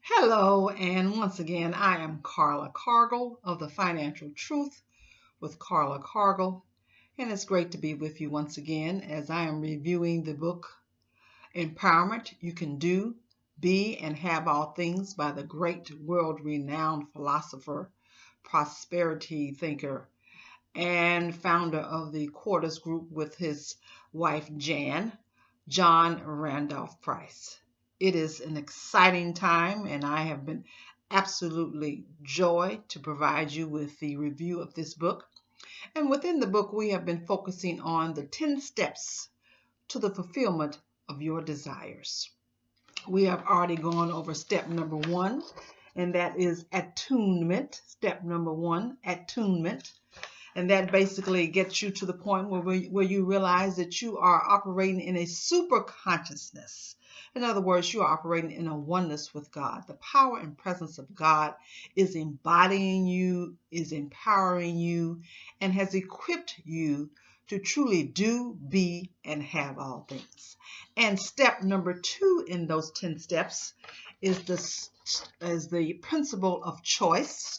Hello, and once again, I am Carla Cargle of the Financial Truth with Carla Cargle, and it's great to be with you once again as I am reviewing the book Empowerment You Can Do, Be, and Have All Things by the great world-renowned philosopher, prosperity thinker, and founder of the Quarters Group with his wife Jan, John Randolph Price. It is an exciting time, and I have been absolutely joy to provide you with the review of this book. And within the book, we have been focusing on the 10 steps to the fulfillment of your desires. We have already gone over step number 1, and that is attunement. Step number 1, attunement. And that basically gets you to the point where you realize that you are operating in a super consciousness. In other words, you are operating in a oneness with God. The power and presence of God is embodying you, is empowering you, and has equipped you to truly do, be, and have all things. And step number 2 in those 10 steps is the principle of choice,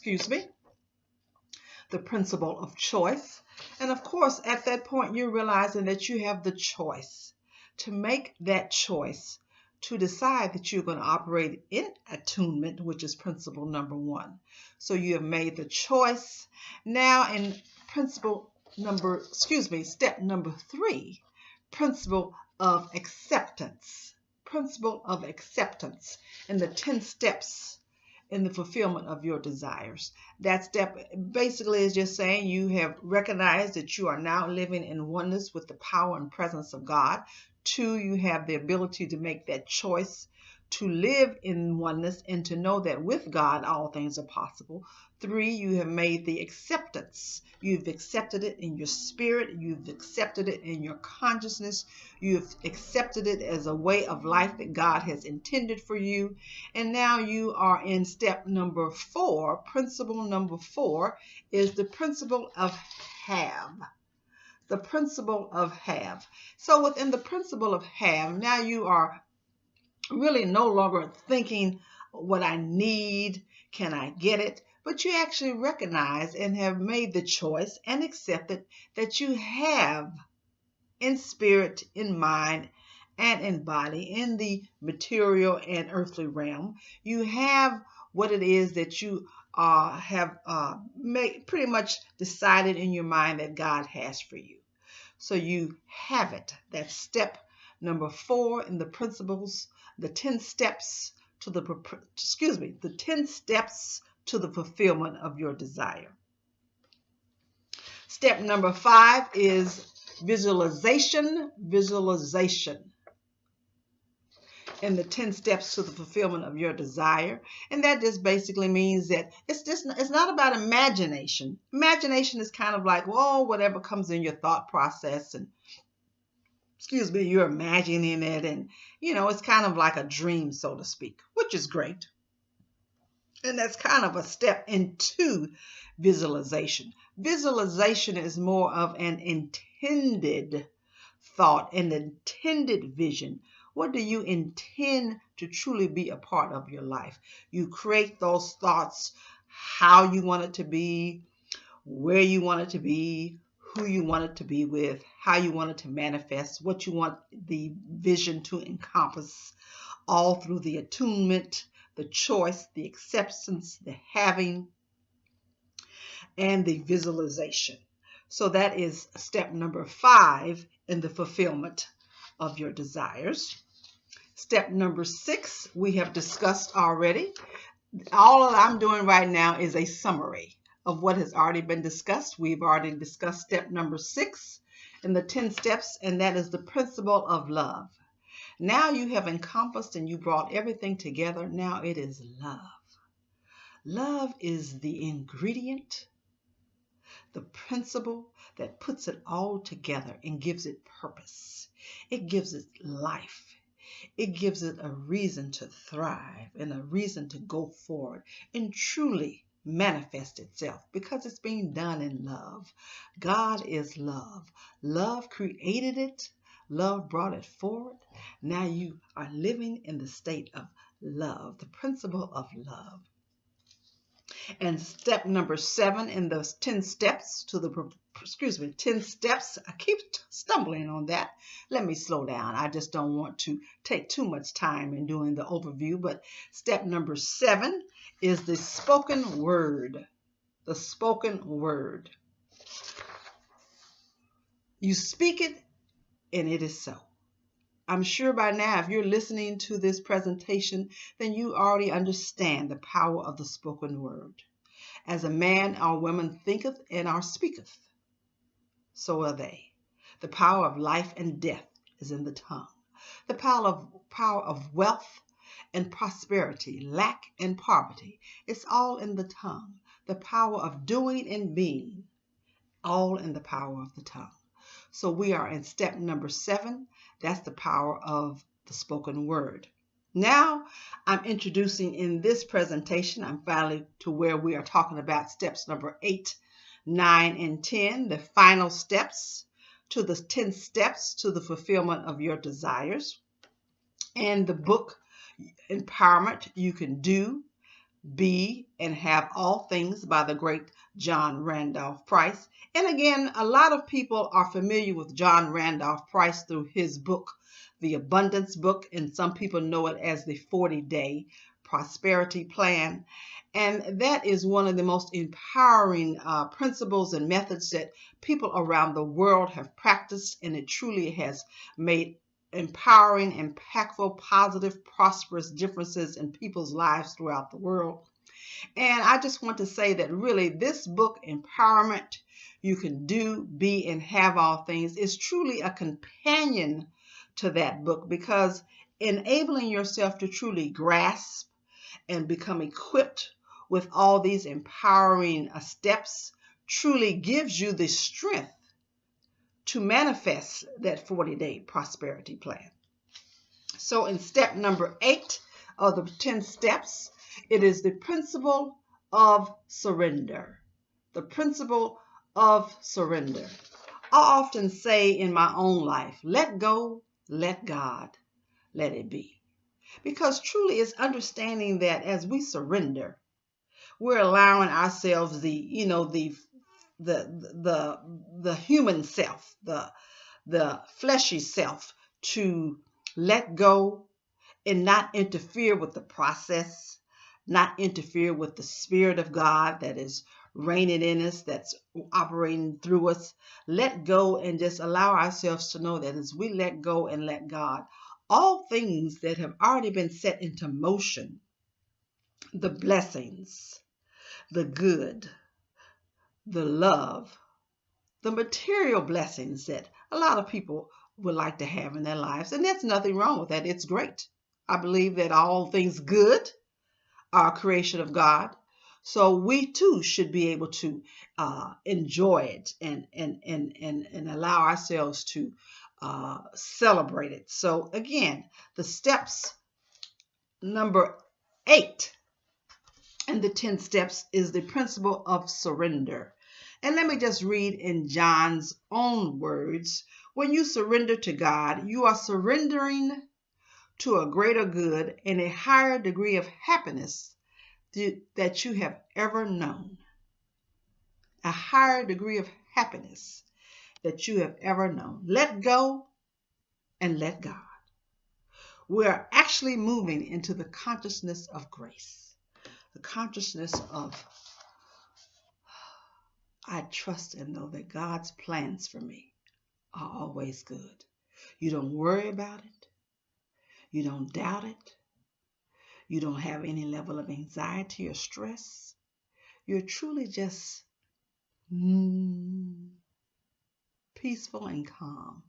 the principle of choice. And of course, at that point, you're realizing that you have the choice to make that choice to decide that you're going to operate in attunement, which is principle number 1. So you have made the choice. Now in step number 3, principle of acceptance. Principle of acceptance in the 10 steps in the fulfillment of your desires. That step basically is just saying you have recognized that you are now living in oneness with the power and presence of God. 2, you have the ability to make that choice to live in oneness and to know that with God all things are possible. 3, you have made the acceptance. You've accepted it in your spirit. You've accepted it in your consciousness. You've accepted it as a way of life that God has intended for you. And now you are in step number 4. Principle number 4 is the principle of have. The principle of have. So within the principle of have, now you are really no longer thinking what I need, can I get it? But you actually recognize and have made the choice and accepted that you have in spirit, in mind, and in body, in the material and earthly realm, you have what it is that you have pretty much decided in your mind that God has for you. So you have it. That's step number 4 in the principles, the 10 steps to the 10 steps to the fulfillment of your desire. Step number 5 is visualization. In the 10 steps to the fulfillment of your desire. And that just basically means that it's not about imagination. Imagination is kind of like, well, whatever comes in your thought process, and you're imagining it, and it's kind of like a dream, so to speak, which is great. And that's kind of a step into visualization. Visualization is more of an intended thought, an intended vision. What do you intend to truly be a part of your life? You create those thoughts, how you want it to be, where you want it to be, who you want it to be with, how you want it to manifest, what you want the vision to encompass, all through the attunement, the choice, the acceptance, the having, and the visualization. So that is step number 5 in the fulfillment of your desires. Step number 6 we have discussed already. All that I'm doing right now is a summary of what has already been discussed. We've already discussed step number 6 in the 10 steps, and that is the principle of love. Now you have encompassed and you brought everything together. Now it is love. Love is the ingredient, the principle that puts it all together and gives it purpose. It gives it life. It gives it a reason to thrive and a reason to go forward and truly manifest itself because it's being done in love. God is love. Love created it. Love brought it forward. Now you are living in the state of love, the principle of love. And step number 7 in those 10 steps to the, 10 steps. I keep stumbling on that. Let me slow down. I just don't want to take too much time in doing the overview. But step number 7 is the spoken word. The spoken word. You speak it and it is so. I'm sure by now, if you're listening to this presentation, then you already understand the power of the spoken word. As a man or woman thinketh and or speaketh, so are they. The power of life and death is in the tongue. The power of wealth and prosperity, lack and poverty, it's all in the tongue. The power of doing and being, all in the power of the tongue. So we are in step number 7. That's the power of the spoken word. Now I'm introducing in this presentation, I'm finally to where we are talking about steps number 8, 9, and 10, the final steps to the 10 steps to the fulfillment of your desires. And the book, Empowerment, You Can Do, Be, and Have All Things by the great John Randolph Price. And again, a lot of people are familiar with John Randolph Price through his book, The Abundance Book, and some people know it as the 40-Day Prosperity Plan. And that is one of the most empowering principles and methods that people around the world have practiced, and it truly has made empowering, impactful, positive, prosperous differences in people's lives throughout the world. And I just want to say that really this book, Empowerment, You Can Do, Be, and Have All Things, is truly a companion to that book, because enabling yourself to truly grasp and become equipped with all these empowering steps truly gives you the strength to manifest that 40-day prosperity plan. So in step number 8 of the 10 steps, it is the principle of surrender. The principle of surrender. I often say in my own life, let go, let God, let it be. Because truly it's understanding that as we surrender, we're allowing ourselves the human self, the fleshy self, to let go and not interfere with the process, not interfere with the Spirit of God that is reigning in us, that's operating through us. Let go and just allow ourselves to know that as we let go and let God, all things that have already been set into motion, the blessings, the good, the love, the material blessings that a lot of people would like to have in their lives. And there's nothing wrong with that. It's great. I believe that all things good are a creation of God. So we too should be able to enjoy it and allow ourselves to celebrate it. So again, the steps number 8 and the 10 steps is the principle of surrender. And let me just read in John's own words. When you surrender to God, you are surrendering to a greater good and a higher degree of happiness that you have ever known. A higher degree of happiness that you have ever known. Let go and let God. We are actually moving into the consciousness of grace. The consciousness of, I trust and know that God's plans for me are always good. You don't worry about it. You don't doubt it. You don't have any level of anxiety or stress. You're truly just peaceful and calm,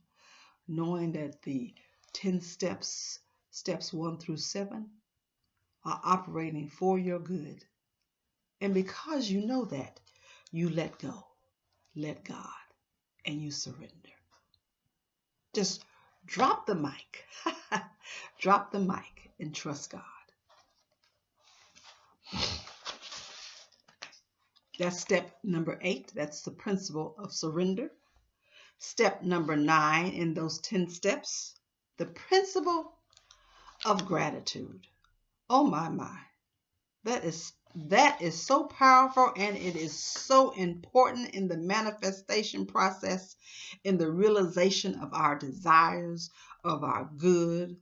knowing that the 10 steps 1 through 7, are operating for your good. And because you know that, you let go, let God, and you surrender. Just drop the mic. Drop the mic and trust God. That's step number 8. That's the principle of surrender. Step number 9 in those 10 steps, the principle of gratitude. Oh my. That is so powerful, and it is so important in the manifestation process, in the realization of our desires, of our good,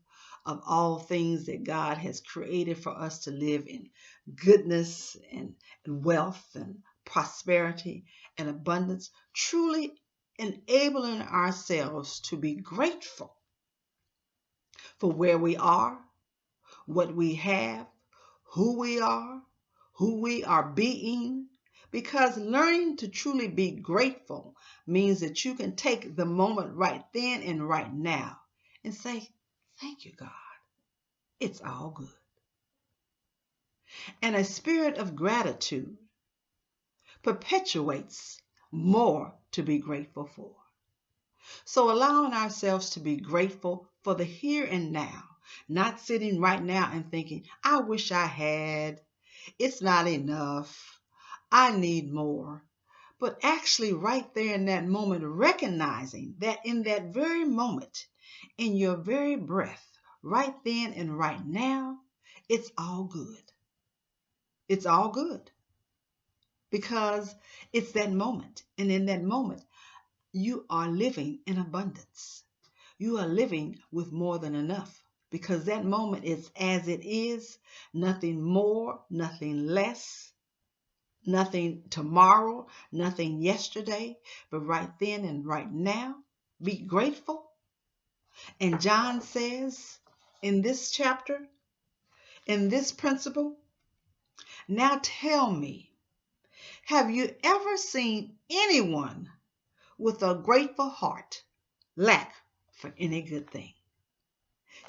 of all things that God has created for us to live in goodness and wealth and prosperity and abundance, truly enabling ourselves to be grateful for where we are, what we have, who we are being, because learning to truly be grateful means that you can take the moment right then and right now and say, thank you, God. It's all good. And a spirit of gratitude perpetuates more to be grateful for. So allowing ourselves to be grateful for the here and now, not sitting right now and thinking, I wish I had, it's not enough, I need more. But actually right there in that moment, recognizing that in that very moment, in your very breath, right then and right now, it's all good. It's all good. Because it's that moment. And in that moment, you are living in abundance. You are living with more than enough. Because that moment is as it is, nothing more, nothing less. Nothing tomorrow, nothing yesterday, but right then and right now, be grateful. And John says in this chapter, in this principle, now tell me, have you ever seen anyone with a grateful heart lack for any good thing?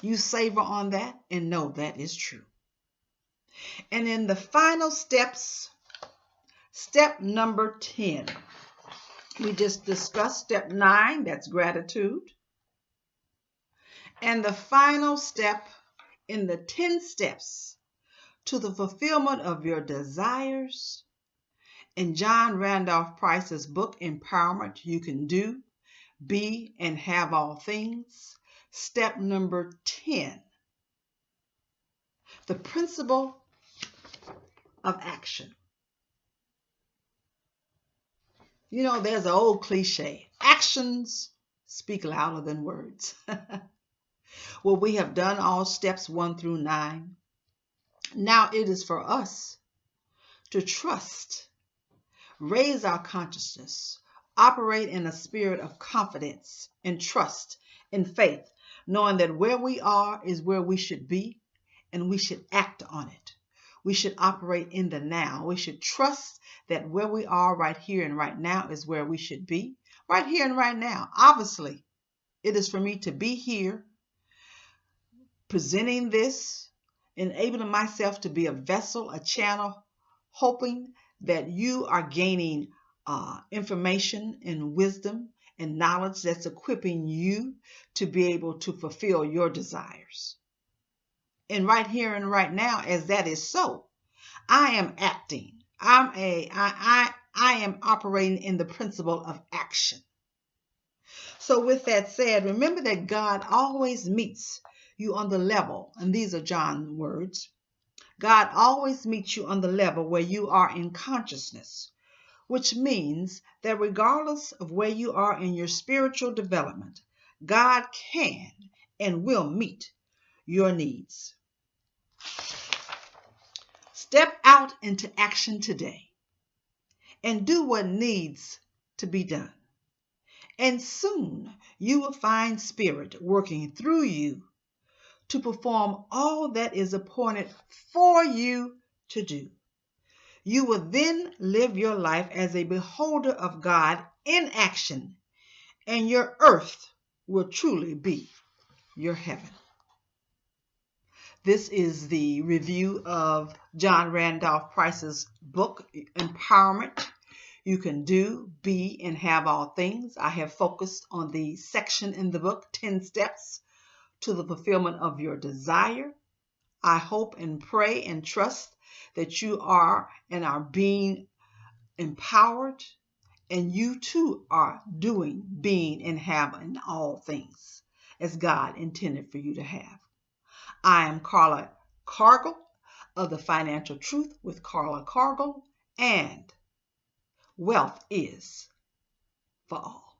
You savor on that and know that is true. And in the final steps, step number 10. We just discussed step 9, that's gratitude. And the final step in the 10 steps to the fulfillment of your desires, in John Randolph Price's book, Empowerment, You Can Do, Be, and Have All Things, step number 10, the principle of action. You know, there's an old cliche, actions speak louder than words. Well, we have done all steps 1 through 9. Now it is for us to trust, raise our consciousness, operate in a spirit of confidence and trust and faith, knowing that where we are is where we should be, and we should act on it. We should operate in the now. We should trust that where we are right here and right now is where we should be. Right here and right now. Obviously, it is for me to be here, presenting this, enabling myself to be a vessel, a channel, hoping that you are gaining information and wisdom and knowledge that's equipping you to be able to fulfill your desires. And right here and right now, as that is so, I am acting. I am operating in the principle of action. So with that said, remember that God always meets you on the level, and these are John's words. God always meets you on the level where you are in consciousness, which means that regardless of where you are in your spiritual development, God can and will meet your needs. Step out into action today and do what needs to be done. And soon you will find Spirit working through you to perform all that is appointed for you to do. You will then live your life as a beholder of God in action, and your earth will truly be your heaven. This is the review of John Randolph Price's book, Empowerment. You Can Do, Be, and Have All Things. I have focused on the section in the book, 10 Steps to the Fulfillment of Your Desire. I hope and pray and trust that you are and are being empowered, and you too are doing, being, and having all things as God intended for you to have. I am Carla Cargle, of the Financial Truth with Carla Cargle, and wealth is for all.